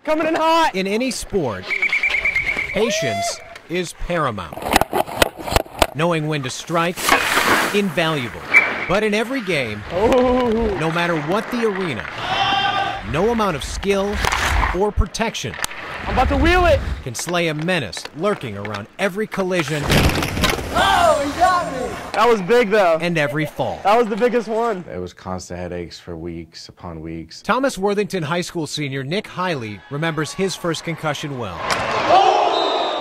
Coming in hot! In any sport, patience is paramount. Knowing when to strike, invaluable. But in every game, no matter what the arena, no amount of skill or protection I'm about to wheel it! can slay a menace lurking around every collision. Oh, he got me! That was big, though. And every fall. That was the biggest one. It was constant headaches for weeks upon weeks. Thomas Worthington High School senior Nick Hiley remembers his first concussion well.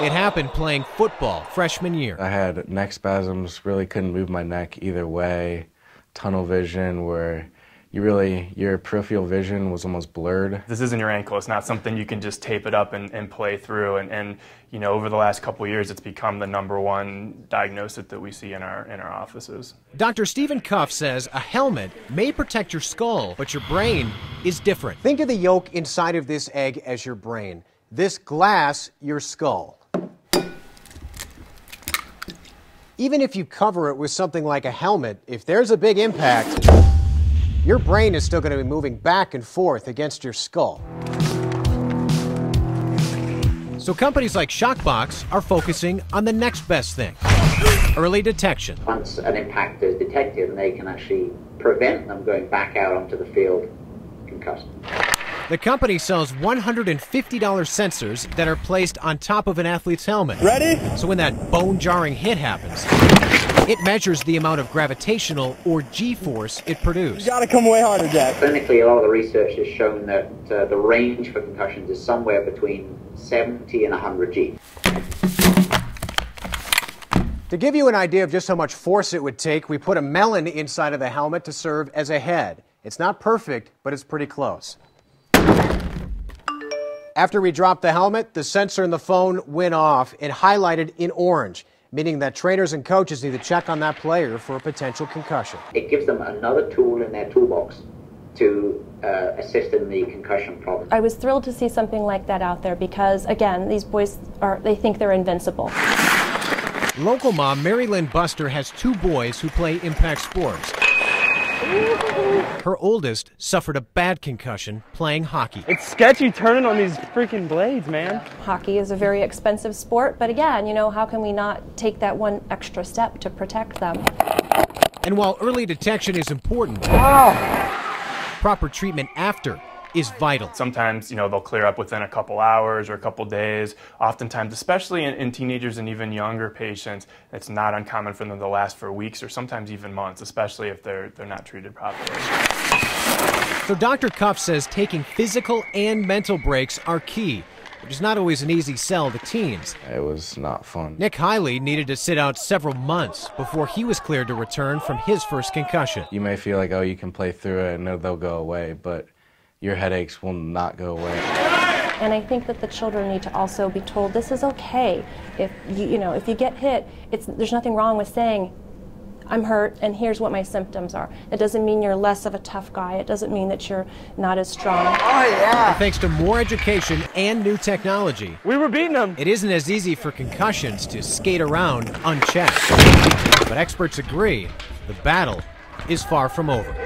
It happened playing football freshman year. I had neck spasms, really couldn't move my neck either way. Tunnel vision where your peripheral vision was almost blurred. This isn't your ankle. It's not something you can just tape it up and play through. And you know, over the last couple of years, it's become the #1 diagnosis that we see in our offices. Dr. Stephen Cuff says a helmet may protect your skull, but your brain is different. Think of the yolk inside of this egg as your brain. This glass, your skull. Even if you cover it with something like a helmet, if there's a big impact, your brain is still going to be moving back and forth against your skull. So companies like Shockbox are focusing on the next best thing, early detection. Once an impact is detected, they can actually prevent them going back out onto the field concussed. The company sells $150 sensors that are placed on top of an athlete's helmet. Ready? So when that bone-jarring hit happens, it measures the amount of gravitational or G-force it produced. You gotta come way harder, Jack. Clinically, a lot of the research has shown that the range for concussions is somewhere between 70 and 100 G. To give you an idea of just how much force it would take, we put a melon inside of the helmet to serve as a head. It's not perfect, but it's pretty close. After we dropped the helmet, the sensor in the phone went off and highlighted in orange, meaning that trainers and coaches need to check on that player for a potential concussion. It gives them another tool in their toolbox to assist in the concussion problem. I was thrilled to see something like that out there because, again, these boys they think they're invincible. Local mom Mary Lynn Buster has 2 boys who play impact sports. Her oldest suffered a bad concussion playing hockey. It's sketchy turning on these freaking blades, man. Hockey is a very expensive sport, but again, you know, how can we not take that one extra step to protect them? And while early detection is important, proper treatment after is vital. Sometimes, you know, they'll clear up within a couple hours or a couple days. Oftentimes, especially in teenagers and even younger patients, it's not uncommon for them to last for weeks or sometimes even months, especially if they're not treated properly. So Dr. Cuff says taking physical and mental breaks are key, which is not always an easy sell to teens. It was not fun. Nick Hiley needed to sit out several months before he was cleared to return from his first concussion. You may feel like, oh, you can play through it and they'll go away, but your headaches will not go away. And I think that the children need to also be told this is okay. If you get hit, there's nothing wrong with saying, I'm hurt and here's what my symptoms are. It doesn't mean you're less of a tough guy. It doesn't mean that you're not as strong. Oh, yeah. And thanks to more education and new technology, We were beating them. it isn't as easy for concussions to skate around unchecked. But experts agree the battle is far from over.